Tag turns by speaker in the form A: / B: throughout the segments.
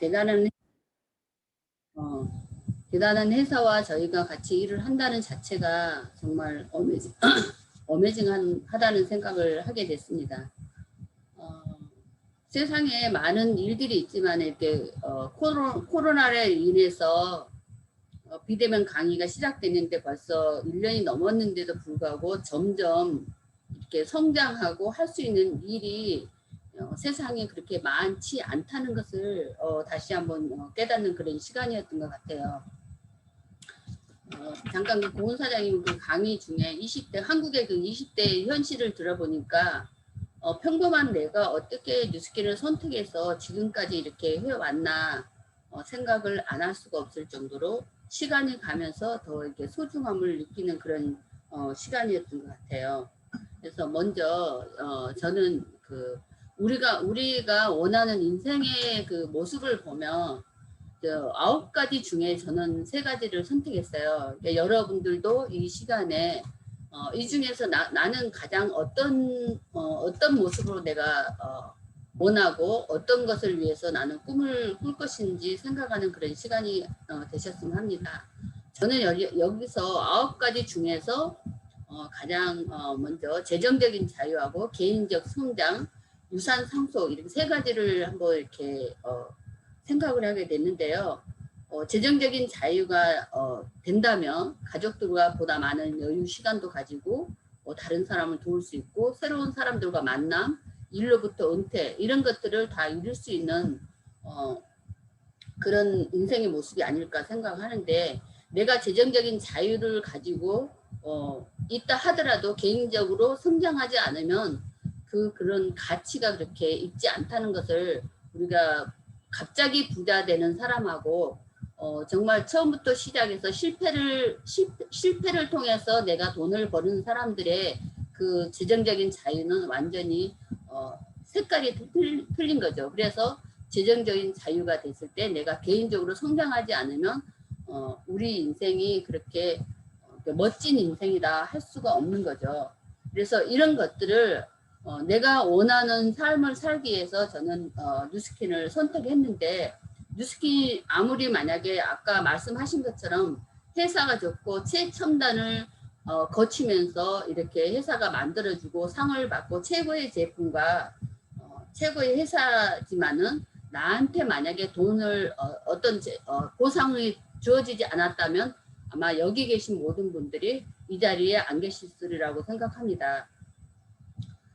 A: 대단한 어, 대단한 회사와 저희가 같이 일을 한다는 자체가 정말 어메이징하다는 생각을 하게 됐습니다. 어, 세상에 많은 일들이 있지만 이렇게 코로나로 인해서 비대면 강의가 시작됐는데 벌써 1년이 넘었는데도 불구하고 점점 이렇게 성장하고 할 수 있는 일이 세상에 그렇게 많지 않다는 것을 다시 한번 깨닫는 그런 시간이었던 것 같아요. 잠깐 그 고은 사장님 그 강의 중에 20대 한국의 그 20대 현실을 들어보니까 평범한 내가 어떻게 뉴스킨을 선택해서 지금까지 이렇게 해왔나 생각을 안 할 수가 없을 정도로 시간이 가면서 더 이렇게 소중함을 느끼는 그런 시간이었던 것 같아요. 그래서 먼저 저는 그 우리가 원하는 인생의 그 모습을 보면 9가지 중에 저는 3가지를 선택했어요. 그러니까 여러분들도 이 시간에 이 중에서 나는 가장 어떤 모습으로 내가 원하고 어떤 것을 위해서 나는 꿈을 꿀 것인지 생각하는 그런 시간이 되셨으면 합니다. 저는 여기서 9가지 중에서 가장 먼저 재정적인 자유하고 개인적 성장, 유산 상속 이렇게 3가지를 한번 이렇게 생각을 하게 됐는데요. 재정적인 자유가 된다면 가족들과 보다 많은 여유 시간도 가지고 다른 사람을 도울 수 있고 새로운 사람들과 만남, 일로부터 은퇴 이런 것들을 다 이룰 수 있는 그런 인생의 모습이 아닐까 생각하는데 내가 재정적인 자유를 가지고 있다 하더라도 개인적으로 성장하지 않으면 그런 가치가 그렇게 있지 않다는 것을 우리가 갑자기 부자 되는 사람하고 정말 처음부터 시작해서 실패를 통해서 내가 돈을 버는 사람들의 그 재정적인 자유는 완전히 색깔이 틀린 거죠. 그래서 재정적인 자유가 됐을 때 내가 개인적으로 성장하지 않으면 우리 인생이 그렇게 멋진 인생이다 할 수가 없는 거죠. 그래서 이런 것들을 내가 원하는 삶을 살기 위해서 저는 뉴스킨을 선택했는데 뉴스킨 아무리 만약에 아까 말씀하신 것처럼 회사가 좋고 최첨단을 거치면서 이렇게 회사가 만들어주고 상을 받고 최고의 제품과 최고의 회사지만은 나한테 만약에 돈을 보상이 주어지지 않았다면 아마 여기 계신 모든 분들이 이 자리에 안 계실으리라고 생각합니다.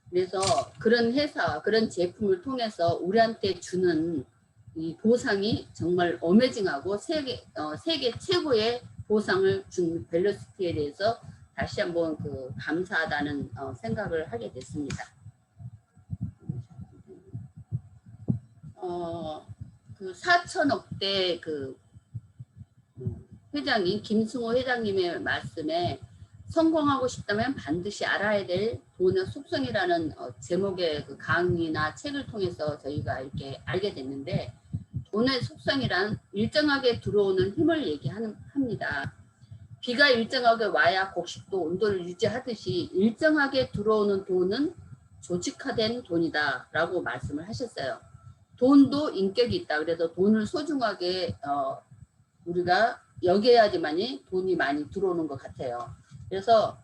A: 그래서 그런 회사, 그런 제품을 통해서 우리한테 주는 이 보상이 정말 어메이징하고 세계 최고의 보상을 준 벨로시티에 대해서 다시 한번 감사하다는 생각을 하게 됐습니다. 그 4천억대 회장님, 김승호 회장님의 말씀에 성공하고 싶다면 반드시 알아야 될 돈의 속성이라는 제목의 그 강의나 책을 통해서 저희가 이렇게 알게 됐는데 돈의 속성이란 일정하게 들어오는 힘을 얘기합니다. 비가 일정하게 와야 곡식도 온도를 유지하듯이 일정하게 들어오는 돈은 조직화된 돈이다 라고 말씀을 하셨어요. 돈도 인격이 있다. 그래서 돈을 소중하게 우리가 여겨야지만이 돈이 많이 들어오는 것 같아요. 그래서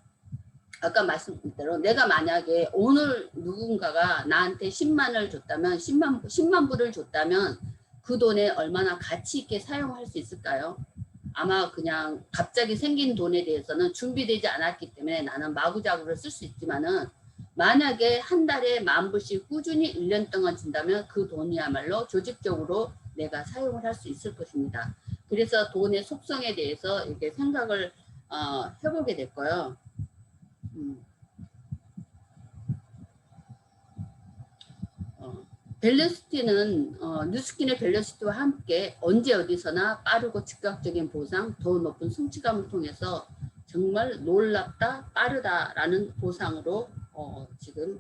A: 아까 말씀드린 대로 내가 만약에 오늘 누군가가 나한테 10만을 줬다면 10만 불을 줬다면 그 돈에 얼마나 가치 있게 사용할 수 있을까요? 아마 그냥 갑자기 생긴 돈에 대해서는 준비되지 않았기 때문에 나는 마구잡이로 쓸 수 있지만은 만약에 한 달에 10,000불씩 꾸준히 1년 동안 준다면 그 돈이야말로 조직적으로 내가 사용을 할 수 있을 것입니다. 그래서 돈의 속성에 대해서 이렇게 생각을 해보게 됐고요. 벨로시티는 뉴스킨의 벨로시티와 함께 언제 어디서나 빠르고 즉각적인 보상, 더 높은 성취감을 통해서 정말 놀랍다, 빠르다라는 보상으로 지금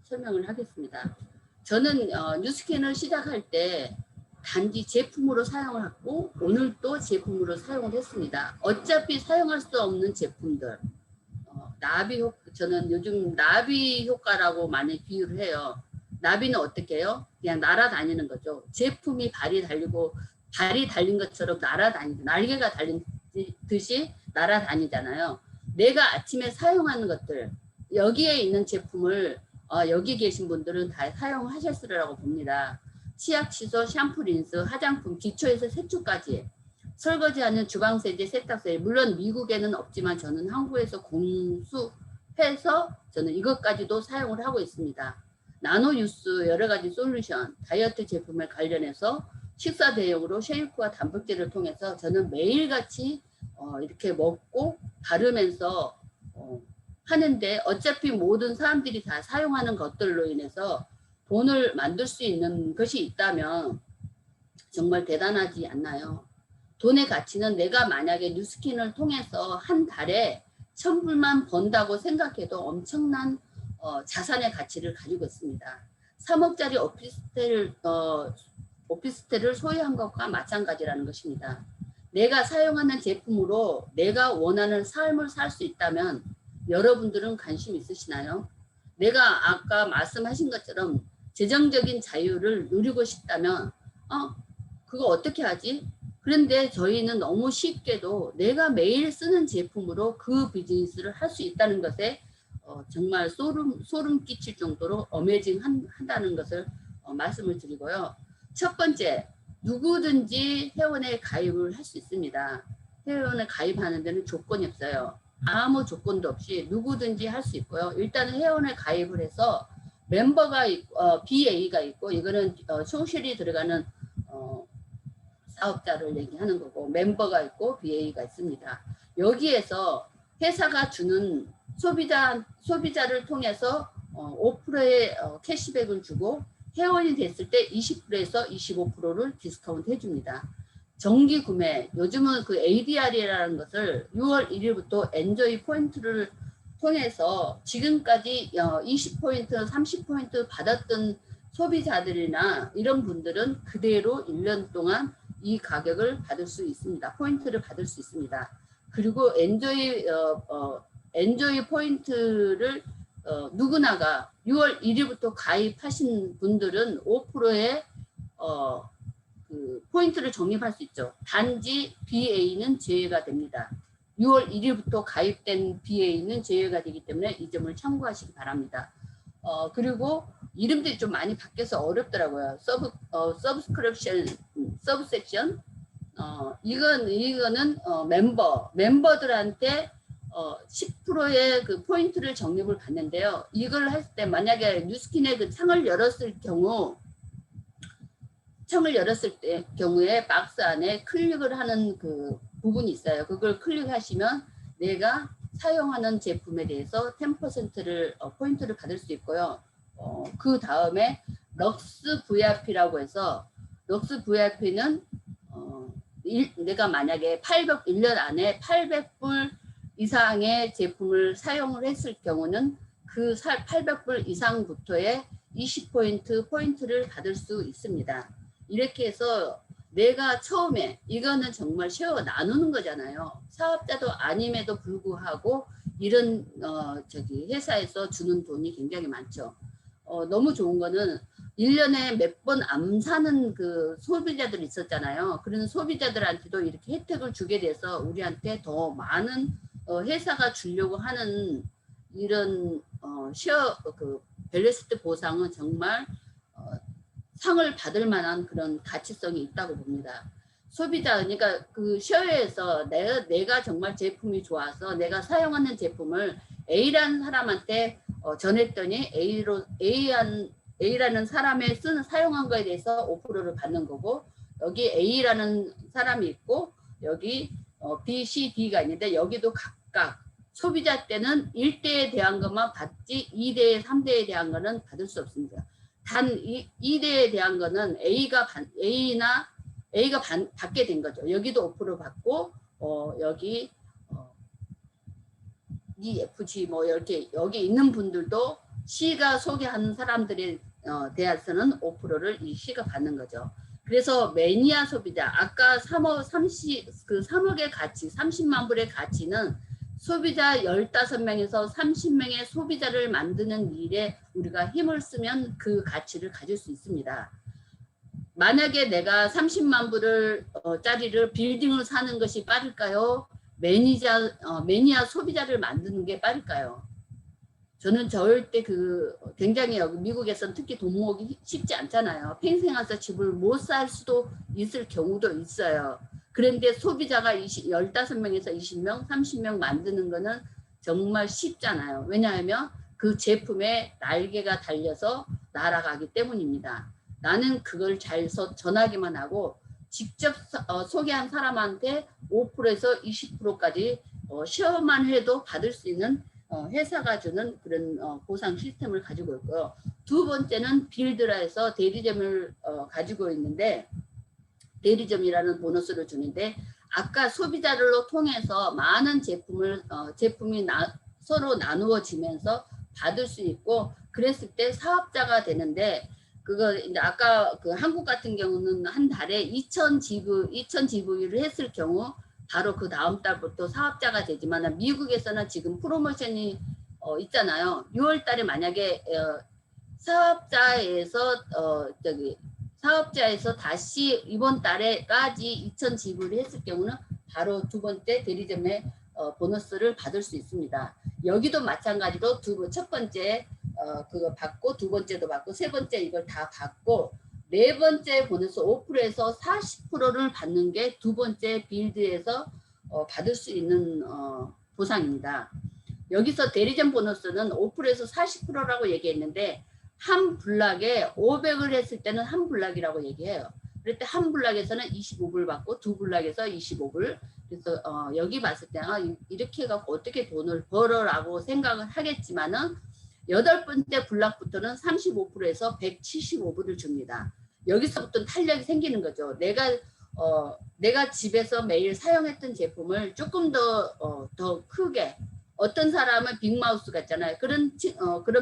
A: 설명을 하겠습니다. 저는 뉴스킨을 시작할 때 단지 제품으로 사용을 하고 오늘 또 제품으로 사용을 했습니다. 어차피 사용할 수 없는 제품들, 저는 요즘 나비 효과라고 많이 비유를 해요. 나비는 어떻게 해요? 그냥 날아다니는 거죠. 제품이 발이 달린 것처럼 날개가 달린 듯이 날아다니잖아요. 내가 아침에 사용하는 것들, 여기에 있는 제품을 여기 계신 분들은 다 사용하셨으리라고 봅니다. 치약, 칫솔, 샴푸, 린스, 화장품, 기초에서 세수까지, 설거지하는 주방세제, 세탁세제, 물론 미국에는 없지만 저는 한국에서 공수해서 저는 이것까지도 사용을 하고 있습니다. 나노유스, 여러 가지 솔루션, 다이어트 제품에 관련해서 식사 대용으로 쉐이크와 단백질을 통해서 저는 매일같이 이렇게 먹고 바르면서 하는데, 어차피 모든 사람들이 다 사용하는 것들로 인해서 돈을 만들 수 있는 것이 있다면 정말 대단하지 않나요? 돈의 가치는 내가 만약에 뉴스킨을 통해서 한 달에 1,000불만 번다고 생각해도 엄청난 자산의 가치를 가지고 있습니다. 3억짜리 오피스텔을 소유한 것과 마찬가지라는 것입니다. 내가 사용하는 제품으로 내가 원하는 삶을 살 수 있다면 여러분들은 관심 있으시나요? 내가 아까 말씀하신 것처럼 재정적인 자유를 누리고 싶다면 그거 어떻게 하지? 그런데 저희는 너무 쉽게도 내가 매일 쓰는 제품으로 그 비즈니스를 할 수 있다는 것에 정말 소름 끼칠 정도로 어메이징하다는 것을 말씀을 드리고요. 첫 번째, 누구든지 회원에 가입을 할 수 있습니다. 회원에 가입하는 데는 조건이 없어요. 아무 조건도 없이 누구든지 할 수 있고요. 일단은 회원에 가입을 해서 멤버가 있고, BA가 있고, 이거는 소셜이 들어가는 사업자를 얘기하는 거고, 멤버가 있고 BA가 있습니다. 여기에서 회사가 주는 소비자를 통해서 5%의 캐시백을 주고, 회원이 됐을 때 20%에서 25%를 디스카운트 해줍니다. 정기 구매, 요즘은 그 ADR이라는 것을 6월 1일부터 엔조이 포인트를 통해서 지금까지 20포인트, 30포인트 받았던 소비자들이나 이런 분들은 그대로 1년 동안 이 가격을 받을 수 있습니다. 포인트를 받을 수 있습니다. 그리고 엔조이 포인트를 누구나가 6월 1일부터 가입하신 분들은 5%의 그 포인트를 적립할 수 있죠. 단지 BA는 제외가 됩니다. 6월 1일부터 가입된 BA는 제외가 되기 때문에 이 점을 참고하시기 바랍니다. 그리고 이름들이 좀 많이 바뀌어서 어렵더라고요. 서브스크립션, 서브섹션. 이거는 멤버들한테 10%의 그 포인트를 적립을 받는데요. 이걸 할 때 만약에 뉴스킨의 그 창을 열었을 경우에 박스 안에 클릭을 하는 그 부분이 있어요. 그걸 클릭하시면 내가 사용하는 제품에 대해서 10%를 포인트를 받을 수 있고요. 그 다음에 럭스 VIP라고 해서, 럭스 VIP는 내가 만약에 1년 안에 800불 이상의 제품을 사용을 했을 경우는 그 800불 이상부터의 20포인트를 받을 수 있습니다. 이렇게 해서 내가 처음에, 이거는 정말 쉐어 나누는 거잖아요. 사업자도 아님에도 불구하고 이런 회사에서 주는 돈이 굉장히 많죠. 너무 좋은 거는 1년에 몇 번 안 사는 그 소비자들이 있었잖아요. 그런 소비자들한테도 이렇게 혜택을 주게 돼서 우리한테 더 많은 회사가 주려고 하는 이런 밸런스드 보상은 정말 상을 받을 만한 그런 가치성이 있다고 봅니다. 소비자, 그러니까 그 쉐어에서 내가 정말 제품이 좋아서 내가 사용하는 제품을 A라는 사람한테 전했더니 A라는 사람의 사용한 거에 대해서 5%를 받는 거고, 여기 A라는 사람이 있고 여기 B, C, D가 있는데 여기도 각각 소비자 때는 1대에 대한 것만 받지 2대, 3대에 대한 거는 받을 수 없습니다. 단 2대에 대한 거는 A가 받게 된 거죠. 여기도 5% 받고 여기 EFG 뭐 이렇게 여기 있는 분들도 C가 소개하는 사람들에 대해서는 5%를 이 C가 받는 거죠. 그래서 매니아 소비자, 아까 3억의 가치, 30만 불의 가치는 소비자 15명에서 30명의 소비자를 만드는 일에 우리가 힘을 쓰면 그 가치를 가질 수 있습니다. 만약에 내가 30만 불을 짜리를 빌딩을 사는 것이 빠를까요? 매니아 소비자를 만드는 게 빠를까요? 저는 절대 굉장히 여기 미국에서는 특히 돈 모으기 쉽지 않잖아요. 평생 와서 집을 못 살 수도 있을 경우도 있어요. 그런데 소비자가 15명에서 20명, 30명 만드는 거는 정말 쉽잖아요. 왜냐하면 그 제품에 날개가 달려서 날아가기 때문입니다. 나는 그걸 잘 전하기만 하고 직접 소개한 사람한테 5%에서 20%까지 쉐어만 해도 받을 수 있는 회사가 주는 그런 보상 시스템을 가지고 있고요. 두 번째는 빌드라에서 대리점을 가지고 있는데 대리점이라는 보너스를 주는데 아까 소비자를 통해서 많은 제품이 서로 나누어지면서 받을 수 있고 그랬을 때 사업자가 되는데 그거 이제 아까 그 한국 같은 경우는 한 달에 2,000 GV를 했을 경우 바로 그 다음 달부터 사업자가 되지만 미국에서는 지금 프로모션이 있잖아요. 6월 달에 만약에 사업자에서 다시 이번 달에까지 2,000 지불을 했을 경우는 바로 두 번째 대리점의 보너스를 받을 수 있습니다. 여기도 마찬가지로 첫 번째 그거 받고 두 번째도 받고 세 번째 이걸 다 받고 네 번째 보너스 5%에서 40%를 받는 게 두 번째 빌드에서 받을 수 있는 보상입니다. 여기서 대리점 보너스는 5%에서 40%라고 얘기했는데 한 블락에 500을 했을 때는 한 블락이라고 얘기해요. 그럴 때 한 블락에서는 25불 받고 두 블락에서 25불. 그래서 여기 봤을 때 이렇게 해갖고 어떻게 돈을 벌어라고 생각을 하겠지만은 8번째 블락부터는 35%에서 175불을 줍니다. 여기서부터 탄력이 생기는 거죠. 내가 집에서 매일 사용했던 제품을 조금 더 크게 어떤 사람은 빅마우스 같잖아요. 그런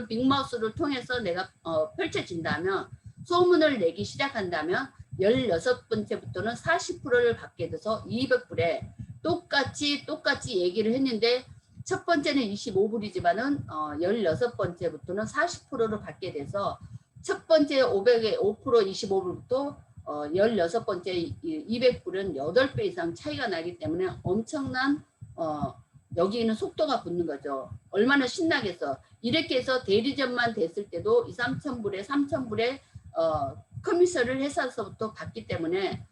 A: 빅마우스를 통해서 내가 펼쳐진다면 소문을 내기 시작한다면 16번째부터는 40%를 받게 돼서 200불에 똑같이 얘기를 했는데 첫 번째는 25불이지만은 16번째부터는 40%를 받게 돼서 첫 번째 500에 5% 25불부터 16번째 200불은 8배 이상 차이가 나기 때문에 엄청난 여기는 속도가 붙는 거죠. 얼마나 신나겠어. 이렇게 해서 대리점만 됐을 때도 2,000~3,000불에 3,000불에 커미션을 회사에서부터 받기 때문에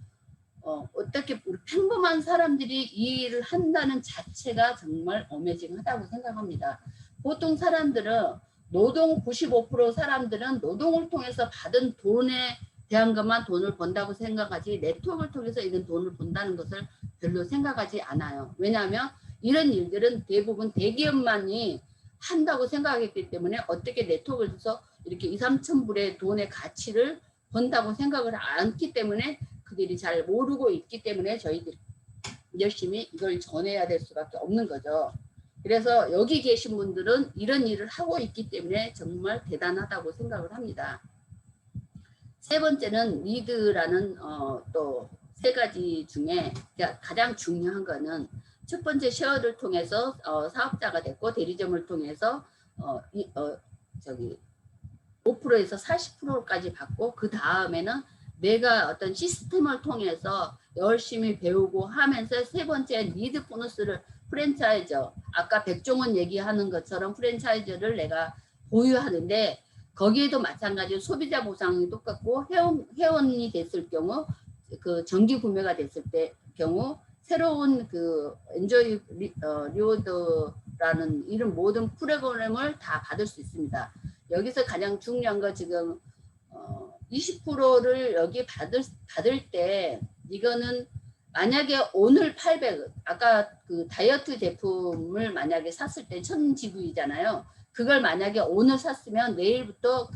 A: 어떻게 우리 평범한 사람들이 이 일을 한다는 자체가 정말 어메이징하다고 생각합니다. 보통 사람들은 노동 95% 사람들은 노동을 통해서 받은 돈에 대한 것만 돈을 번다고 생각하지 네트워크를 통해서 이런 돈을 번다는 것을 별로 생각하지 않아요. 왜냐하면 이런 일들은 대부분 대기업만이 한다고 생각했기 때문에 어떻게 네트워크를 해서 이렇게 2,000~3,000불의 돈의 가치를 번다고 생각을 않기 때문에 그들이 잘 모르고 있기 때문에 저희들이 열심히 이걸 전해야 될 수밖에 없는 거죠. 그래서 여기 계신 분들은 이런 일을 하고 있기 때문에 정말 대단하다고 생각을 합니다. 세 번째는 리드라는 또 세 가지 중에 가장 중요한 거는 첫 번째 쉐어를 통해서 사업자가 됐고 대리점을 통해서 5%에서 40%까지 받고 그 다음에는 내가 어떤 시스템을 통해서 열심히 배우고 하면서 세 번째 리드 보너스를 프랜차이저 아까 백종원 얘기하는 것처럼 프랜차이저를 내가 보유하는데 거기에도 마찬가지로 소비자 보상이 똑같고 회원이 됐을 경우 그 정기 구매가 됐을 때 경우 새로운 그 엔조이 리워드라는 이런 모든 프로그램을 다 받을 수 있습니다. 여기서 가장 중요한 거 지금 20%를 여기 받을 때 이거는 만약에 오늘 800 아까 그 다이어트 제품을 만약에 샀을 때 1,000GV잖아요. 그걸 만약에 오늘 샀으면 내일부터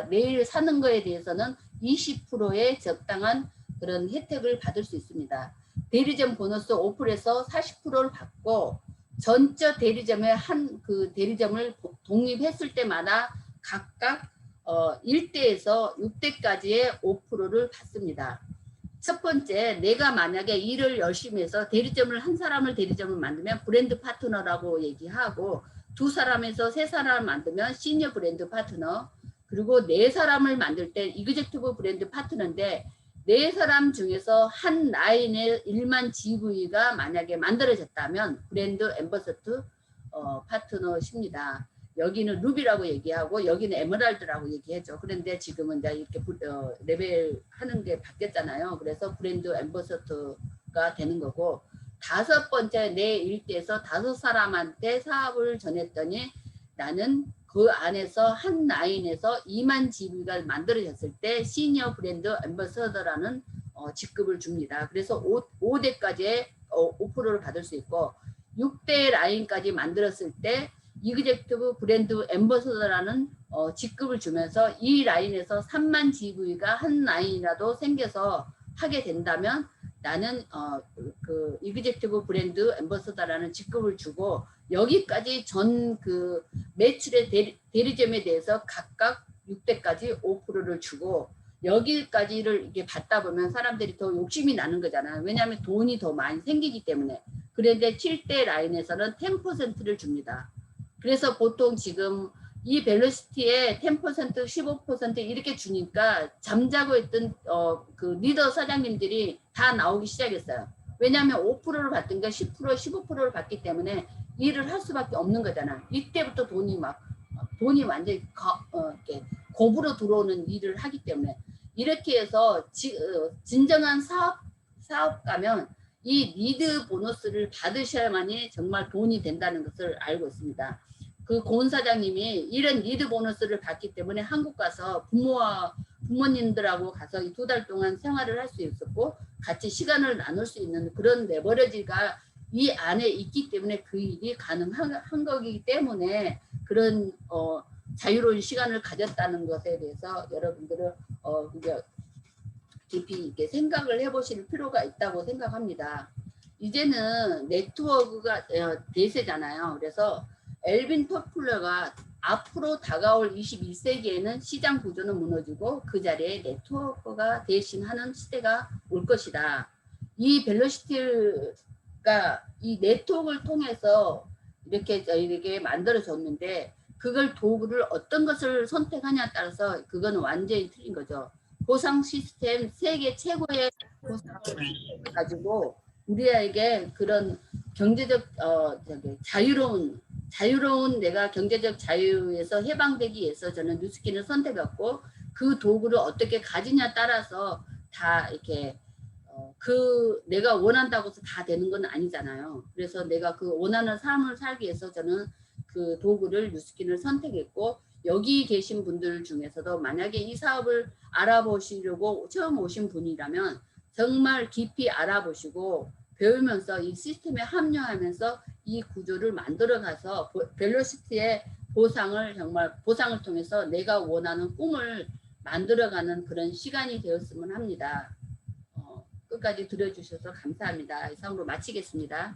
A: 내일 사는 거에 대해서는 20%의 적당한 그런 혜택을 받을 수 있습니다. 대리점 보너스 5%에서 40%를 받고 전적 대리점에 그 대리점을 독립했을 때마다 각각 1대에서 6대까지의 5%를 받습니다. 첫 번째, 내가 만약에 일을 열심히 해서 대리점을 한 사람을 대리점을 만들면 브랜드 파트너라고 얘기하고, 두 사람에서 세 사람을 만들면 시니어 브랜드 파트너, 그리고 네 사람을 만들 때 이그제큐티브 브랜드 파트너인데, 네 사람 중에서 한 라인의 1만 GV가 만약에 만들어졌다면 브랜드 앰버서더 파트너십니다. 여기는 루비라고 얘기하고 여기는 에메랄드라고 얘기하죠. 그런데 지금은 이제 이렇게 레벨 하는 게 바뀌었잖아요. 그래서 브랜드 앰버서더가 되는 거고, 다섯 번째, 내 일대에서 다섯 사람한테 사업을 전했더니 나는 그 안에서 한 라인에서 2만 GV가 만들어졌을 때 시니어 브랜드 앰버서더라는 직급을 줍니다. 그래서 5대까지의 5%를 받을 수 있고, 6대 라인까지 만들었을 때 이그제큐티브 브랜드 앰버서더라는 직급을 주면서 이 라인에서 3만 GV가 한 라인이라도 생겨서 하게 된다면 나는 그 이그제큐티브 브랜드 앰버서더라는 직급을 주고, 여기까지 전 그 매출의 대리점에 대해서 각각 6대까지 5%를 주고, 여기까지를 이렇게 받다 보면 사람들이 더 욕심이 나는 거잖아요. 왜냐하면 돈이 더 많이 생기기 때문에. 그런데 7대 라인에서는 10%를 줍니다. 그래서 보통 지금 이 벨로시티에 10%, 15% 이렇게 주니까 잠자고 있던 그 리더 사장님들이 다 나오기 시작했어요. 왜냐하면 5%를 받든가 10%, 15%를 받기 때문에 일을 할 수밖에 없는 거잖아. 이때부터 돈이 완전히 이렇게 고부로 들어오는 일을 하기 때문에, 이렇게 해서 진정한 사업가면 이 리드 보너스를 받으셔야만이 정말 돈이 된다는 것을 알고 있습니다. 그 고은 사장님이 이런 리드 보너스를 받기 때문에 한국 가서 부모님들하고 가서 2달 동안 생활을 할 수 있었고, 같이 시간을 나눌 수 있는 그런 레버리지가 이 안에 있기 때문에 그 일이 가능한 거기 때문에 그런 자유로운 시간을 가졌다는 것에 대해서 여러분들은 깊이 이렇게 생각을 해보실 필요가 있다고 생각합니다. 이제는 네트워크가 대세잖아요. 그래서 엘빈 토플러가 앞으로 다가올 21세기에는 시장 구조는 무너지고 그 자리에 네트워크가 대신하는 시대가 올 것이다. 이 벨로시티가 이 네트워크를 통해서 이렇게 저희에게 만들어졌는데, 그걸 도구를 어떤 것을 선택하냐에 따라서 그거는 완전히 틀린 거죠. 보상 시스템, 세계 최고의 보상을 가지고 우리에게 그런 경제적 자유로운 내가 경제적 자유에서 해방되기 위해서 저는 뉴스킨을 선택했고, 그 도구를 어떻게 가지냐에 따라서 다 이렇게 그 내가 원한다고 해서 다 되는 건 아니잖아요. 그래서 내가 그 원하는 삶을 살기 위해서 저는 그 도구를 뉴스킨을 선택했고, 여기 계신 분들 중에서도 만약에 이 사업을 알아보시려고 처음 오신 분이라면 정말 깊이 알아보시고 배우면서 이 시스템에 합류하면서 이 구조를 만들어 가서 벨로시티의 보상을 통해서 내가 원하는 꿈을 만들어가는 그런 시간이 되었으면 합니다. 끝까지 들어주셔서 감사합니다. 이상으로 마치겠습니다.